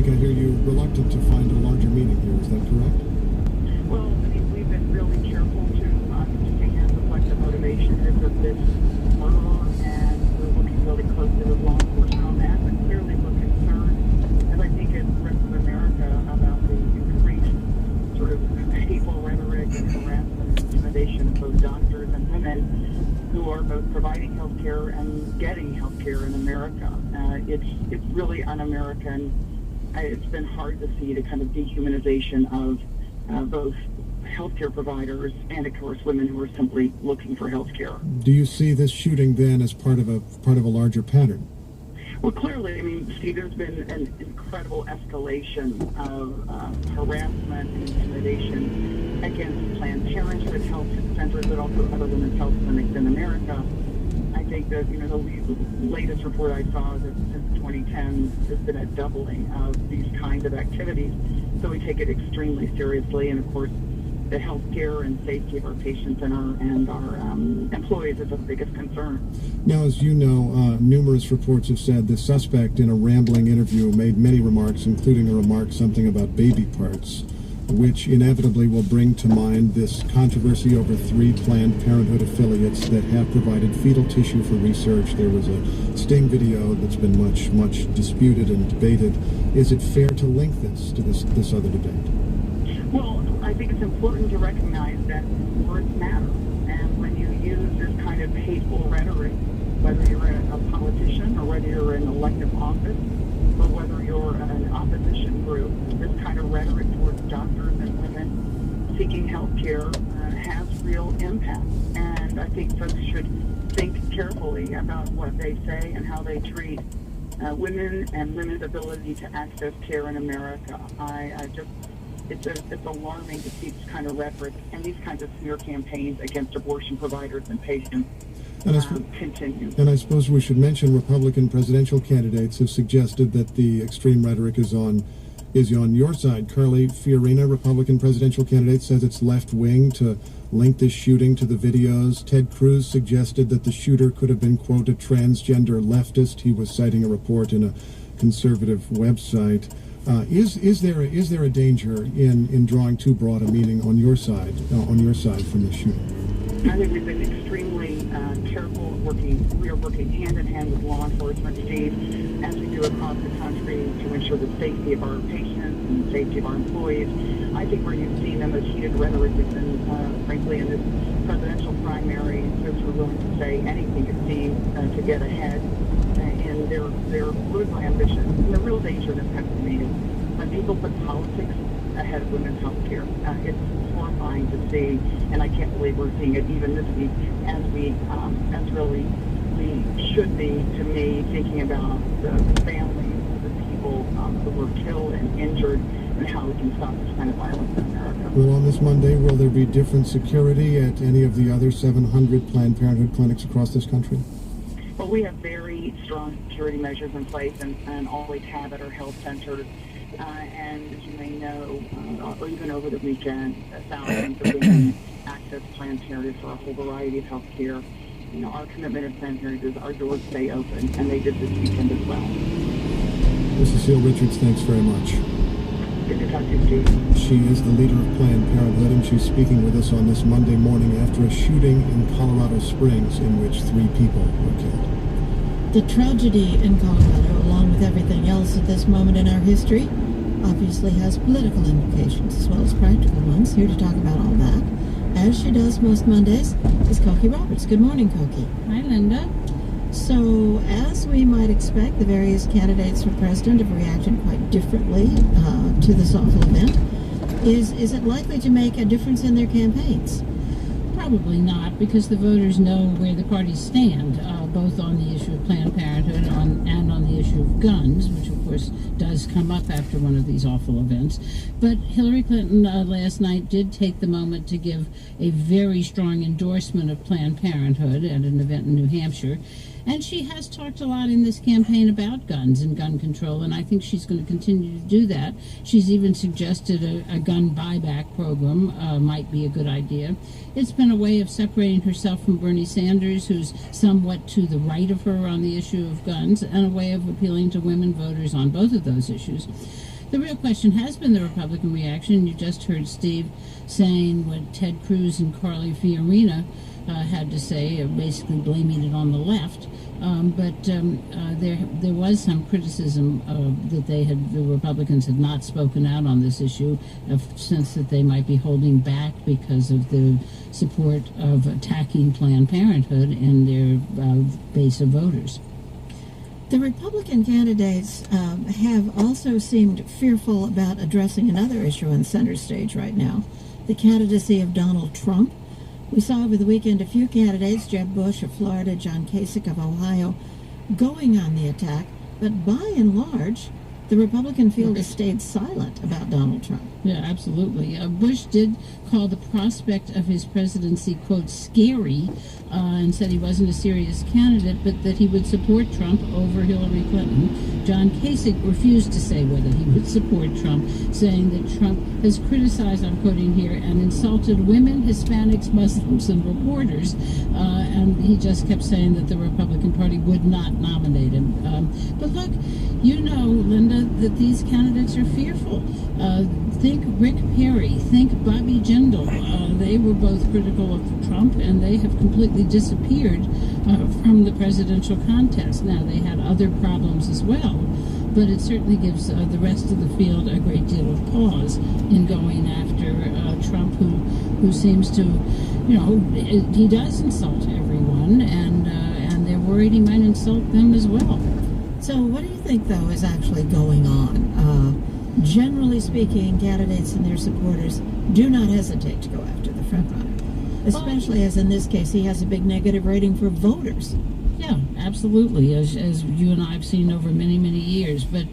think I hear you reluctant to find a larger meaning here. Is that correct? Well, I mean, we've been really careful to understand what the motivation is of this murder, and we're working really closely with law enforcement on that. But clearly, we're concerned, as I think as the rest of America, about the increased sort of hateful rhetoric and harassment and intimidation of both doctors and women who are both providing health care and getting health care in America. It's really un-American. It's been hard to see the kind of dehumanization of both healthcare providers and, of course, women who are simply looking for health care. Do you see this shooting then as part of a larger pattern? Well, clearly, I mean, Steve, there's been an incredible escalation of harassment and intimidation against Planned Parenthood health centers, but also other women's health clinics in America. I think that, you know, the latest report I saw is that since 2010, there's been a doubling of these kinds of activities. So we take it extremely seriously, and of course, the health care and safety of our patients and our employees is our biggest concern. Now, as you know, numerous reports have said the suspect in a rambling interview made many remarks, including a remark something about baby parts, which inevitably will bring to mind this controversy over 3 Planned Parenthood affiliates that have provided fetal tissue for research. There was a sting video that's been much disputed and debated. Is it fair to link this to this other debate? Well, I think it's important to recognize that words matter. And when you use this kind of hateful rhetoric, whether you're a politician or whether you're in elective office or whether you're an opposition group, this kind of rhetoric towards doctors and women seeking health care has real impact. And I think folks should think carefully about what they say and how they treat women and women's ability to access care in America. It's alarming to see this kind of rhetoric and these kinds of smear campaigns against abortion providers and patients continue. And I suppose we should mention Republican presidential candidates have suggested that the extreme rhetoric is on your side. Carly Fiorina, Republican presidential candidate, says it's left-wing to link this shooting to the videos. Ted Cruz suggested that the shooter could have been, quote, a transgender leftist. He was citing a report in a conservative website. Is there a danger in drawing too broad a meaning on your side from this shooting? I think we've been extremely careful. We are working hand in hand with law enforcement, Steve, as we do across the country to ensure the safety of our patients and the safety of our employees. I think where you've seen the most heated rhetoric has been, frankly, in this presidential primary. Folks were willing to say anything it seemed to get ahead in their political ambitions. And the real danger in this country is when people put politics ahead of women's health care. It's horrifying to see, and I can't believe we're seeing it even this week as we should be, to me, thinking about the families of the people who were killed and injured and how we can stop this kind of violence in America. Well, on this Monday, will there be different security at any of the other 700 Planned Parenthood clinics across this country? Well, we have very strong security measures in place and always have at our health centers. And as you may know, even over the weekend, thousands of women access Planned Parenthood for a whole variety of health care. You know, our commitment at Planned Parenthood is our doors stay open, and they did this weekend as well. Ms. Cecile Richards, thanks very much. Good to talk to you, Steve. She is the leader of Planned Parenthood, and she's speaking with us on this Monday morning after a shooting in Colorado Springs in which 3 people were killed. The tragedy in Colorado, along with everything else at this moment in our history, obviously has political implications as well as practical ones. Here to talk about all that, as she does most Mondays, is Cokie Roberts. Good morning, Cokie. Hi, Linda. So, as we might expect, the various candidates for president have reacted quite differently to this awful event. Is it likely to make a difference in their campaigns? Probably not, because the voters know where the parties stand, both on the issue of Planned Parenthood and on the issue of guns, which of course does come up after one of these awful events. But Hillary Clinton last night did take the moment to give a very strong endorsement of Planned Parenthood at an event in New Hampshire. And she has talked a lot in this campaign about guns and gun control, and I think she's going to continue to do that. She's even suggested a gun buyback program might be a good idea. It's been a way of separating herself from Bernie Sanders, who's somewhat to the right of her on the issue of guns, and a way of appealing to women voters on both of those issues. The real question has been the Republican reaction. You just heard Steve saying what Ted Cruz and Carly Fiorina had to say, basically blaming it on the left. But there was some criticism that the Republicans had not spoken out on this issue, of sense that they might be holding back because of the support of attacking Planned Parenthood in their base of voters. The Republican candidates have also seemed fearful about addressing another issue on center stage right now, the candidacy of Donald Trump. We saw over the weekend a few candidates, Jeb Bush of Florida, John Kasich of Ohio, going on the attack, but by and large, the Republican field has stayed silent about Donald Trump. Yeah, absolutely. Bush did call the prospect of his presidency, quote, scary, and said he wasn't a serious candidate, but that he would support Trump over Hillary Clinton. John Kasich refused to say whether he would support Trump, saying that Trump has criticized, I'm quoting here, and insulted women, Hispanics, Muslims, and reporters, and he just kept saying that the Republican Party would not nominate him. But look, you know, Linda, that these candidates are fearful. Think Rick Perry, think Bobby Jindal. They were both critical of Trump, and they have completely disappeared from the presidential contest. Now, they had other problems as well, but it certainly gives the rest of the field a great deal of pause in going after Trump, who seems to, you know, he does insult everyone, and they're worried he might insult them as well. So what do you think, though, is actually going on? Generally speaking, candidates and their supporters do not hesitate to go after the frontrunner, especially as in this case he has a big negative rating for voters. Yeah, absolutely, as you and I have seen over many, many years. But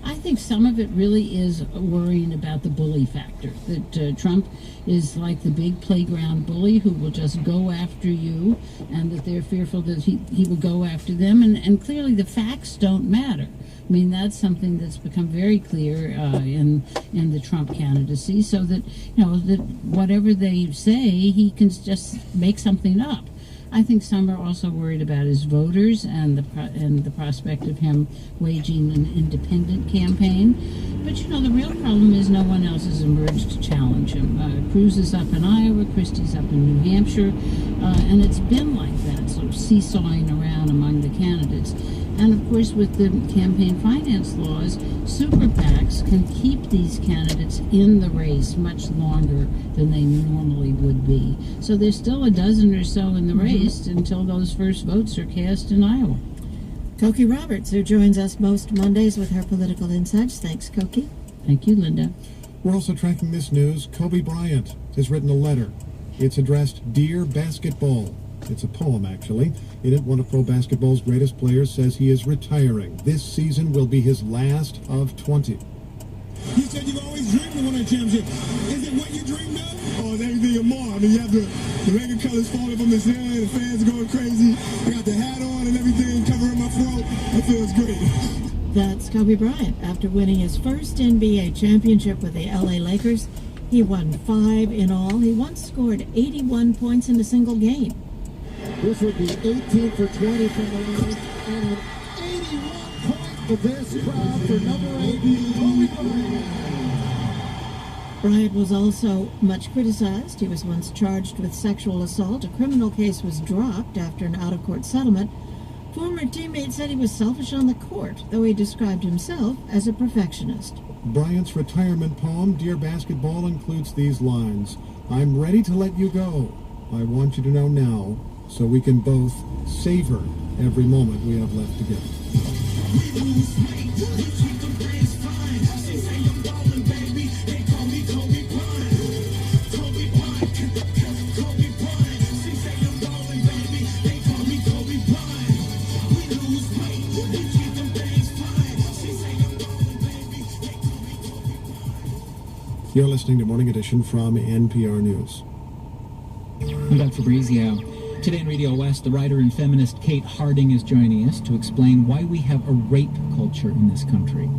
I think some of it really is worrying about the bully factor, that Trump is like the big playground bully who will just go after you, and that they're fearful that he will go after them. And clearly the facts don't matter. I mean, that's something that's become very clear in the Trump candidacy, so that, you know, that whatever they say, he can just make something up. I think some are also worried about his voters and the prospect of him waging an independent campaign. But, you know, the real problem is no one else has emerged to challenge him. Cruz is up in Iowa, Christie's up in New Hampshire, and it's been like that, sort of seesawing around among the candidates. And, of course, with the campaign finance laws, super PACs can keep these candidates in the race much longer than they normally would be. So there's still a dozen or so in the race until those first votes are cast in Iowa. Cokie Roberts, who joins us most Mondays with her political insights. Thanks, Cokie. Thank you, Linda. We're also tracking this news. Kobe Bryant has written a letter. It's addressed Dear Basketball. It's a poem, actually. In it, one of pro basketball's greatest players says he is retiring. This season will be his last of 20. You said you've always dreamed of winning a championship. Is it what you dreamed of? Or is everything and more? I mean, you have the regular colors falling from his hair, the fans going crazy. I got the hat on and everything covering my throat. It feels great. That's Kobe Bryant. After winning his first NBA championship with the LA Lakers, he won 5 in all. He once scored 81 points in a single game. This would be 18 for 20 from the line, and an 81 point for this crowd for number 8, Kobe Bryant. Bryant was also much criticized. He was once charged with sexual assault. A criminal case was dropped after an out-of-court settlement. Former teammates said he was selfish on the court, though he described himself as a perfectionist. Bryant's retirement poem, Dear Basketball, includes these lines. I'm ready to let you go. I want you to know now, so we can both savor every moment we have left together. You're listening to Morning Edition from NPR News. I'm Doug Fabrizio. Today in Radio West, the writer and feminist Kate Harding is joining us to explain why we have a rape culture in this country.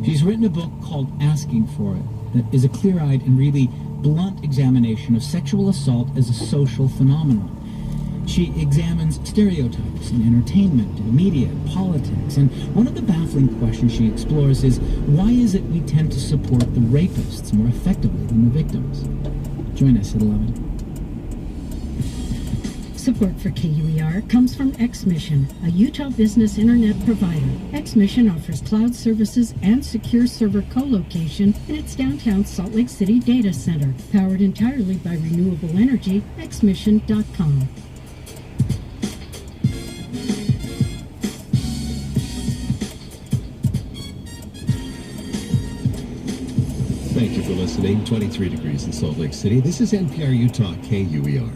She's written a book called Asking For It that is a clear-eyed and really blunt examination of sexual assault as a social phenomenon. She examines stereotypes in entertainment, in media, politics, and one of the baffling questions she explores is, why is it we tend to support the rapists more effectively than the victims? Join us at 11. Support for KUER comes from X-Mission, a Utah business internet provider. X-Mission offers cloud services and secure server co-location in its downtown Salt Lake City data center. Powered entirely by renewable energy, xmission.com. Thank you for listening. 23 degrees in Salt Lake City. This is NPR Utah KUER.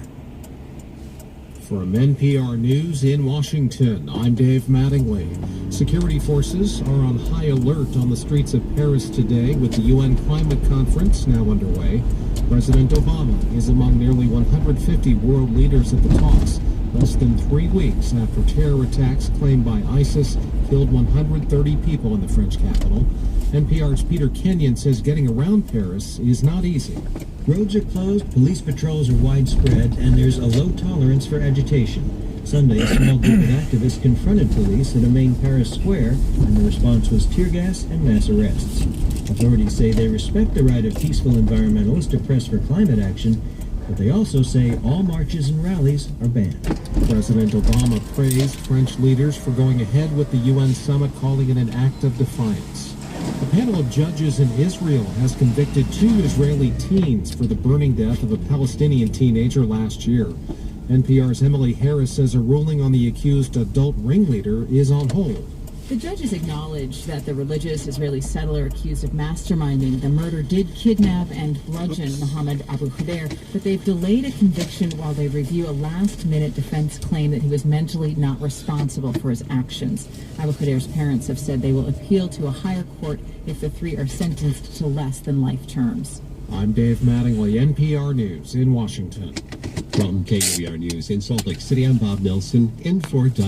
From NPR News in Washington, I'm Dave Mattingly. Security forces are on high alert on the streets of Paris today with the UN Climate Conference now underway. President Obama is among nearly 150 world leaders at the talks, less than 3 weeks after terror attacks claimed by ISIS killed 130 people in the French capital. NPR's Peter Kenyon says getting around Paris is not easy. Roads are closed, police patrols are widespread, and there's a low tolerance for agitation. Sunday, a small group of activists confronted police at a main Paris square, and the response was tear gas and mass arrests. Authorities say they respect the right of peaceful environmentalists to press for climate action, but they also say all marches and rallies are banned. President Obama praised French leaders for going ahead with the UN summit, calling it an act of defiance. A panel of judges in Israel has convicted 2 Israeli teens for the burning death of a Palestinian teenager last year. NPR's Emily Harris says a ruling on the accused adult ringleader is on hold. The judges acknowledged that the religious Israeli settler accused of masterminding the murder did kidnap and bludgeon Mohammed Abu Khader, but they've delayed a conviction while they review a last-minute defense claim that he was mentally not responsible for his actions. Abu Khader's parents have said they will appeal to a higher court if the 3 are sentenced to less than life terms. I'm Dave Mattingly, NPR News in Washington. From KUER News in Salt Lake City, I'm Bob Nelson, in for